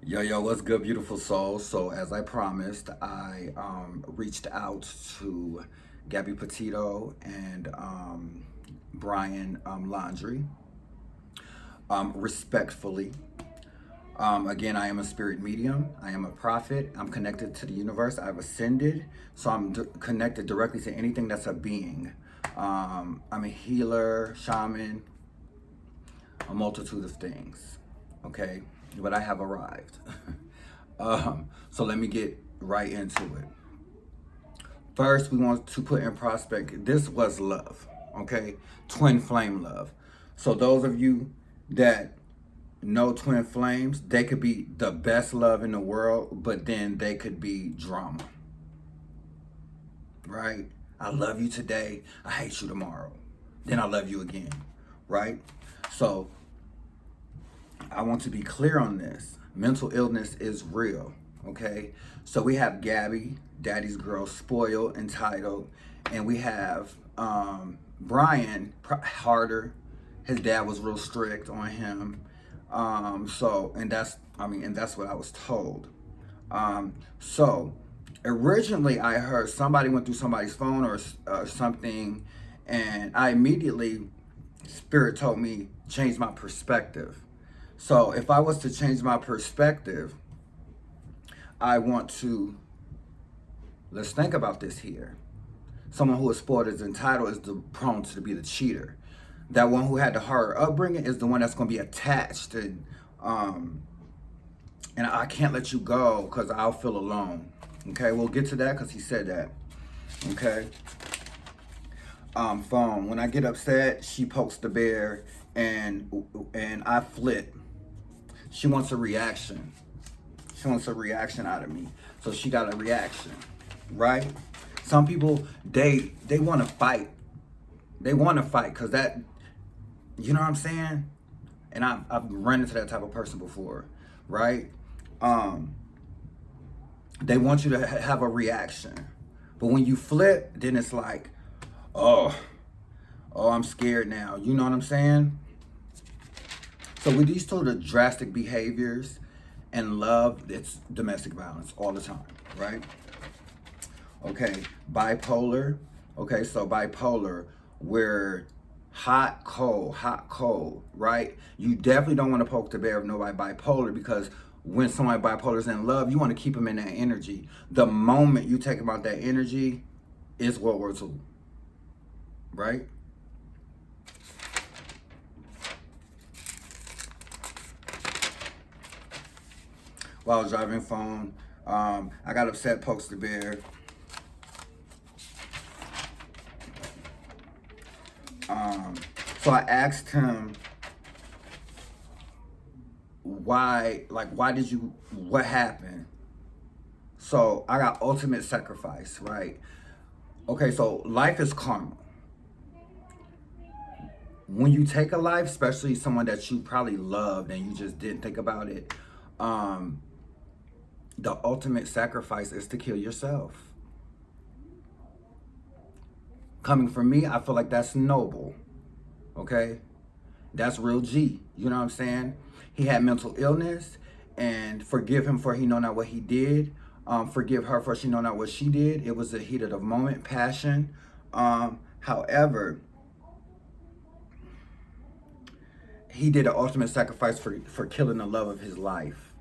Yo, what's good, beautiful soul? So, as I promised, I reached out to Gabby Petito and Brian Laundrie, respectfully. Again, I am a spirit medium. I am a prophet. I'm connected to the universe. I've ascended, so I'm connected directly to anything that's a being. I'm a healer, shaman, a multitude of things. Okay, but I have arrived. So let me get right into it. First, we want to put in prospect this was love, okay? Twin flame love. So, those of you that know twin flames, they could be the best love in the world, but then they could be drama, right? I love you today, I hate you tomorrow. Then I love you again, right? So, I want to be clear on this. Mental illness is real, okay? So we have Gabby, Daddy's Girl, spoiled, entitled, and we have Brian, harder. His dad was real strict on him. And that's what I was told. So originally I heard somebody went through somebody's phone or something, and I immediately, Spirit told me, change my perspective. So if I was to change my perspective, I want to, let's think about this here. Someone who is spoiled is entitled is the prone to be the cheater. That one who had the hard upbringing is the one that's going to be attached um, and I can't let you go because I'll feel alone. Okay, we'll get to that because he said that. Okay. Phone. When I get upset, she pokes the bear, and I flip. She wants a reaction. She wants a reaction out of me. So she got a reaction, right? Some people they want to fight. They want to fight because that, you know what I'm saying? And I've run into that type of person before, right? Um, they want you to have a reaction, but when you flip, then it's like, oh, oh, I'm scared now. You know what I'm saying? So with these sort of drastic behaviors and love, it's domestic violence all the time, right? Okay, bipolar. Okay, so bipolar, where hot, cold, right? You definitely don't want to poke the bear of nobody bipolar because when somebody bipolar is in love, you want to keep them in that energy. The moment you take them out that energy, it's World War II, right? While I was driving phone, I got upset, pokes the bear. Um, so I asked him why did you, what happened? So I got ultimate sacrifice, right? Okay, so life is karma. When you take a life, especially someone that you probably loved and you just didn't think about it, um, the ultimate sacrifice is to kill yourself. Coming from me, I feel like that's noble. Okay? That's real G. You know what I'm saying? He had mental illness, and forgive him for he know not what he did. Forgive her for she know not what she did. It was a heat of the moment, passion. However, he did an ultimate sacrifice for killing the love of his life.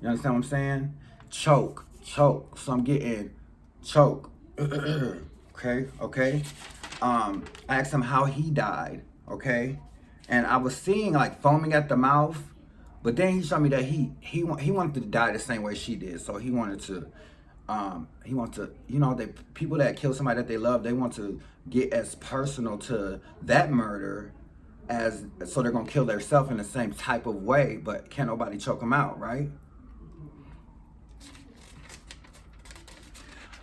You understand what I'm saying? Choke, choke. So I'm getting choke. Okay. I asked him how he died. Okay, and I was seeing like foaming at the mouth, but then he showed me that he wanted to die the same way she did. So he wanted to, you know, they people that kill somebody that they love, they want to get as personal to that murder as, so they're gonna kill themselves in the same type of way, but can't nobody choke them out, right?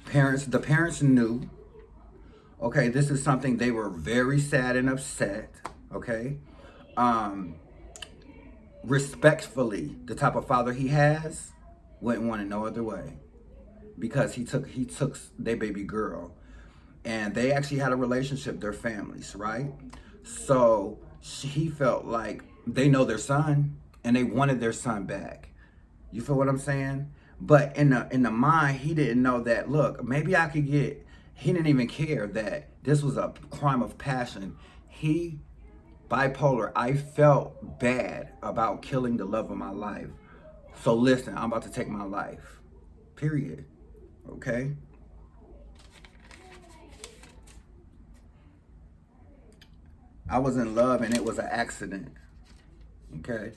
The parents knew. Okay, this is something they were very sad and upset. Okay, um, respectfully, the type of father he has wouldn't want it no other way because he took their baby girl, and they actually had a relationship, their families, right? So he felt like they know their son and they wanted their son back. You feel what I'm saying? But in the mind, he didn't know that, look, maybe I could get, he didn't even care that this was a crime of passion. He, bipolar, I felt bad about killing the love of my life. So listen, I'm about to take my life. Period. Okay? I was in love and it was an accident. Okay?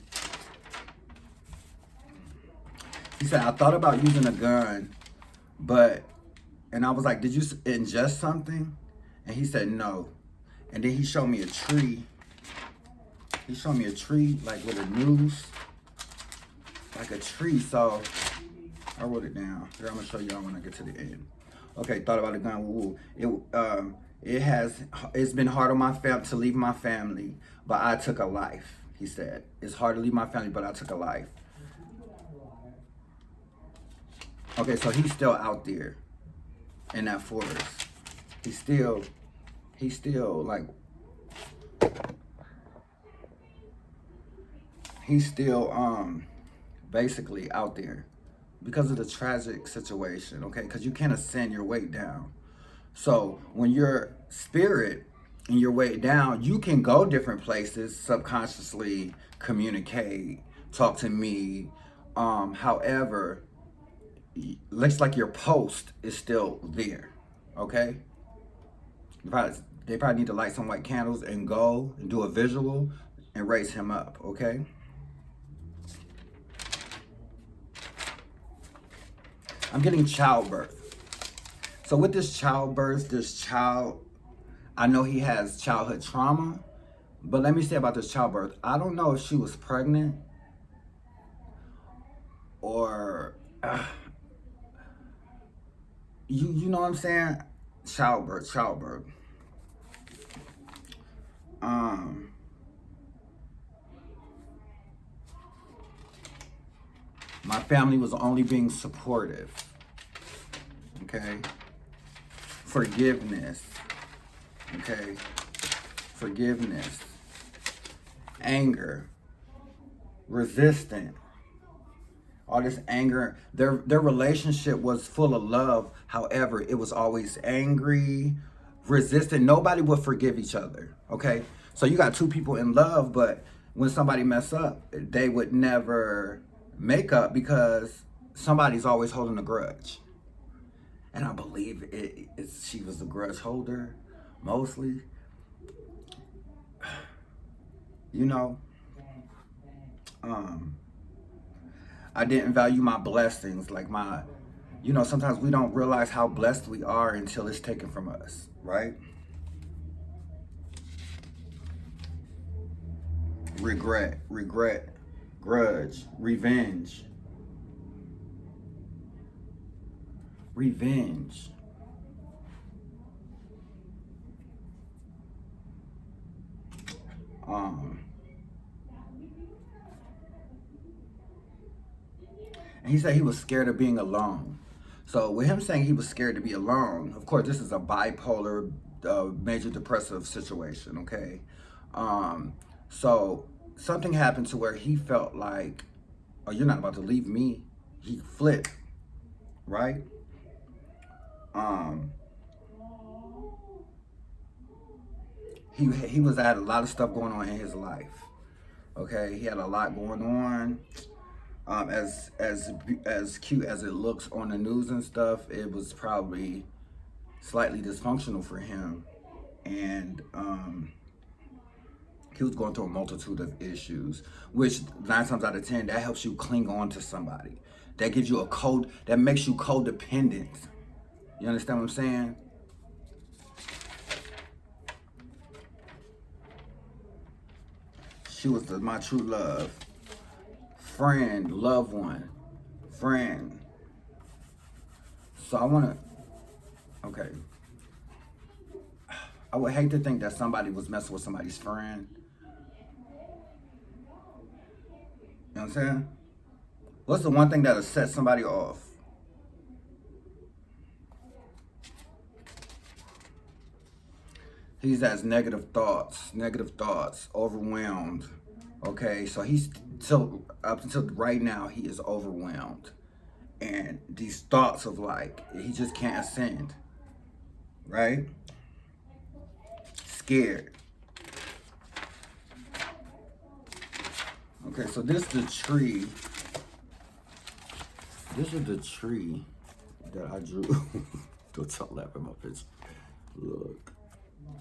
He said, I thought about using a gun, but, and I was like, did you ingest something? And he said, no. And then he showed me a tree. He showed me a tree, like with a noose, like a tree. So I wrote it down. Here, I'm gonna show y'all when I get to the end. Okay, thought about a gun. Woo. It's been hard on my family to leave my family, but I took a life. He said, it's hard to leave my family, but I took a life. Okay, so he's still out there in that forest. He's still like, he's still basically out there because of the tragic situation, okay? Because you can't ascend your weight down. So when your spirit and your weight down, you can go different places, subconsciously communicate, talk to me. However, looks like your post is still there, okay? They probably need to light some white candles and go and do a visual and raise him up, okay? I'm getting childbirth. So with this childbirth, I know he has childhood trauma, but let me say about this childbirth, I don't know if she was pregnant or, you know what I'm saying? Childbirth. My family was only being supportive, okay? Forgiveness, okay? Forgiveness, anger, resistant, all this anger. Their relationship was full of love. However, it was always angry, resistant. Nobody would forgive each other, okay? So you got two people in love, but when somebody mess up, they would never make up because somebody's always holding a grudge. And I believe she was a grudge holder, mostly. You know, I didn't value my blessings, like sometimes we don't realize how blessed we are until it's taken from us, right? Regret, grudge, revenge. And he said he was scared of being alone. So with him saying he was scared to be alone, of course, this is a bipolar, major depressive situation, okay? So something happened to where he felt like, oh, you're not about to leave me. He flipped, right? He was had a lot of stuff going on in his life. Okay, he had a lot going on. As cute as it looks on the news and stuff, it was probably slightly dysfunctional for him, and he was going through a multitude of issues. Which 9 times out of 10, that helps you cling on to somebody. That gives you that makes you codependent. You understand what I'm saying? She was my true love. Friend, loved one, friend. So okay. I would hate to think that somebody was messing with somebody's friend. You know what I'm saying? What's the one thing that'll set somebody off? He has negative thoughts, overwhelmed, Okay, so he's till up until right now he is overwhelmed, and these thoughts of like he just can't ascend, right? Scared. Okay, so this is the tree. This is the tree that I drew. Don't tell that in my picture. Look,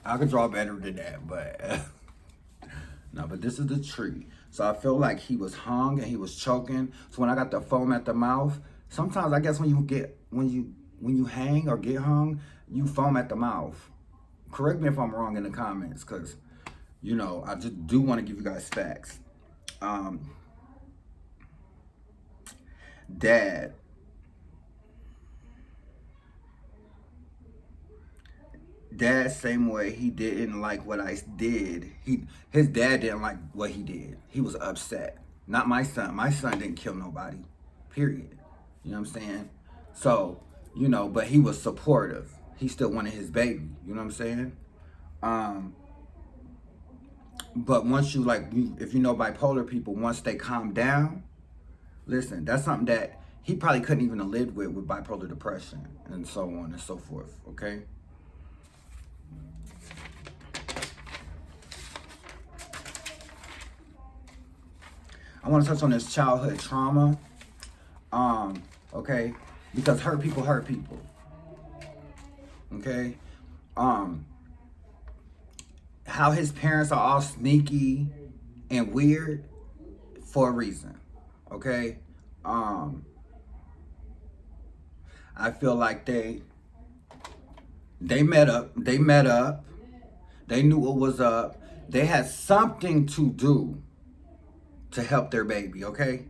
I could draw better than that, but no. But this is the tree. So I feel like he was hung and he was choking. So when I got the foam at the mouth, sometimes I guess when you hang or get hung, you foam at the mouth. Correct me if I'm wrong in the comments, because I just do want to give you guys facts. Dad. Dad, same way, he didn't like what I did. His dad didn't like what he did. He was upset. Not my son. My son didn't kill nobody. Period. You know what I'm saying? So, but he was supportive. He still wanted his baby. You know what I'm saying? But once if you know bipolar people, once they calm down, listen, that's something that he probably couldn't even have lived with bipolar depression and so on and so forth. Okay? I want to touch on this childhood trauma. Okay, because hurt people hurt people. Okay, how his parents are all sneaky and weird for a reason. Okay, I feel like they met up. They met up. They knew what was up. They had something to do to help their baby, okay?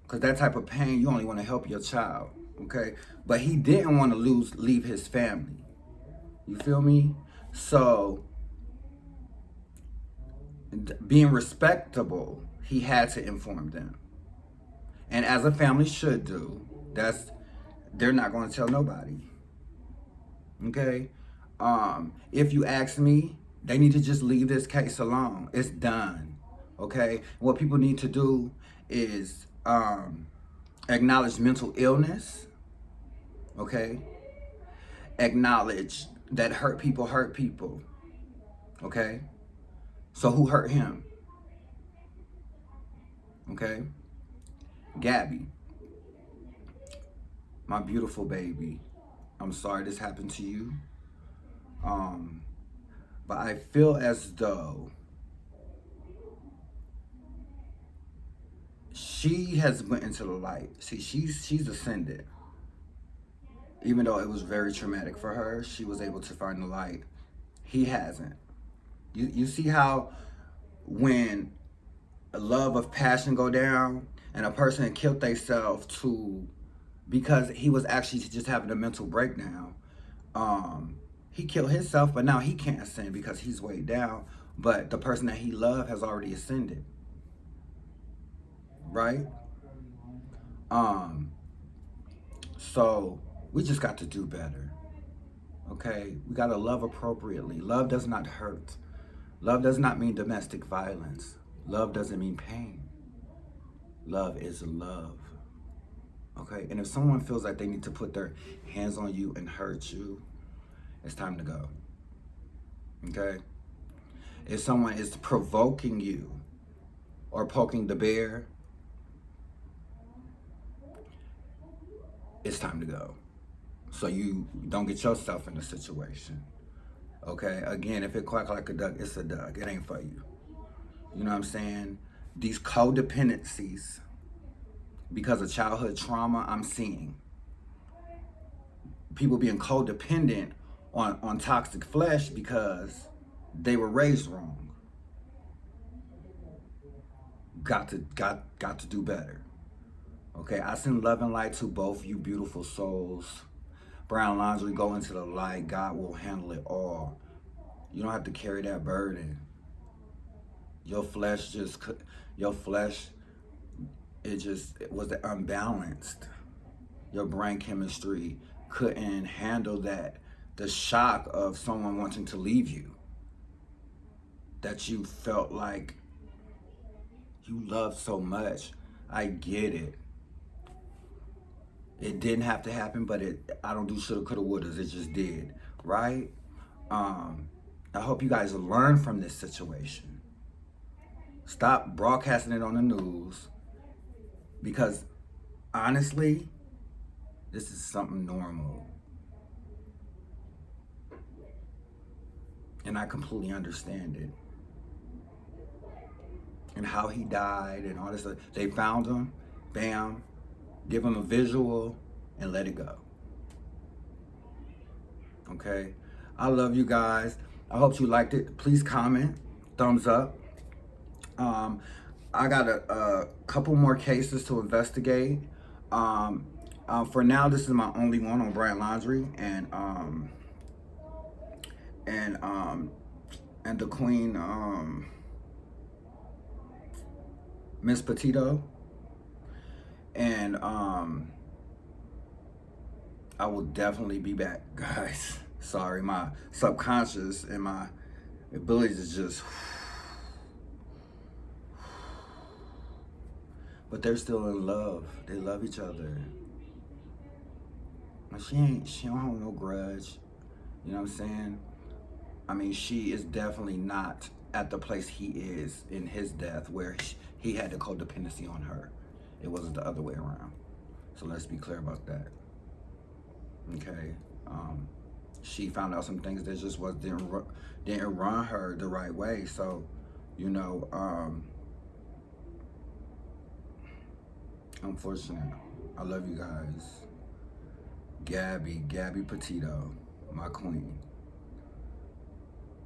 Because that type of pain, you only want to help your child, okay? But he didn't want to leave his family. You feel me? So, being respectable, he had to inform them. And as a family should do, they're not going to tell nobody, okay? If you ask me, they need to just leave this case alone. It's done. Okay, what people need to do is acknowledge mental illness. Okay, acknowledge that hurt people hurt people. Okay, so who hurt him? Okay, Gabby, my beautiful baby. I'm sorry this happened to you. But I feel as though she has went into the light. See, she's ascended. Even though it was very traumatic for her, she was able to find the light. He hasn't. You see how when a love of passion go down and a person killed themselves because he was actually just having a mental breakdown. He killed himself, but now he can't ascend because he's weighed down. But the person that he loved has already ascended. Right? So we just got to do better. Okay? We got to love appropriately. Love does not hurt. Love does not mean domestic violence. Love doesn't mean pain. Love is love. Okay? And if someone feels like they need to put their hands on you and hurt you, it's time to go. Okay? If someone is provoking you or poking the bear, it's time to go. So you don't get yourself in a situation. Okay? Again, if it quack like a duck, it's a duck. It ain't for you. You know what I'm saying? These codependencies, because of childhood trauma, I'm seeing people being codependent on toxic flesh because they were raised wrong. Got to do better. Okay, I send love and light to both you beautiful souls. Brown Laundrie, go into the light. God will handle it all. You don't have to carry that burden. Your flesh it was unbalanced. Your brain chemistry couldn't handle the shock of someone wanting to leave you. That you felt like You love so much. I get it. It didn't have to happen, but I don't do shoulda, coulda, wouldas. It just did, right? I hope you guys learn from this situation. Stop broadcasting it on the news, because honestly, this is something normal. And I completely understand it. And how he died and all this stuff. They found him, bam, give him a visual, and let it go. Okay? I love you guys. I hope you liked it. Please comment, thumbs up. I got a couple more cases to investigate. For now, this is my only one on brand laundry, and the queen, Miss Petito, and I will definitely be back, guys. Sorry, my subconscious and my abilities is just. But they're still in love. They love each other. She don't have no grudge. You know what I'm saying? I mean, she is definitely not at the place he is in his death, where he had the codependency on her. It wasn't the other way around. So let's be clear about that. Okay. She found out some things that just didn't run her the right way. So, you know, unfortunate. I love you guys. Gabby Petito, my queen.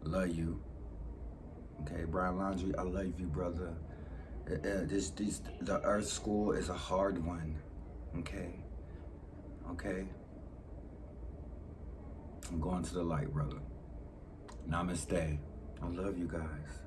Love you. Okay, Brian Laundrie, I love you, brother. The Earth School is a hard one. Okay. I'm going to the light, brother. Namaste. I love you guys.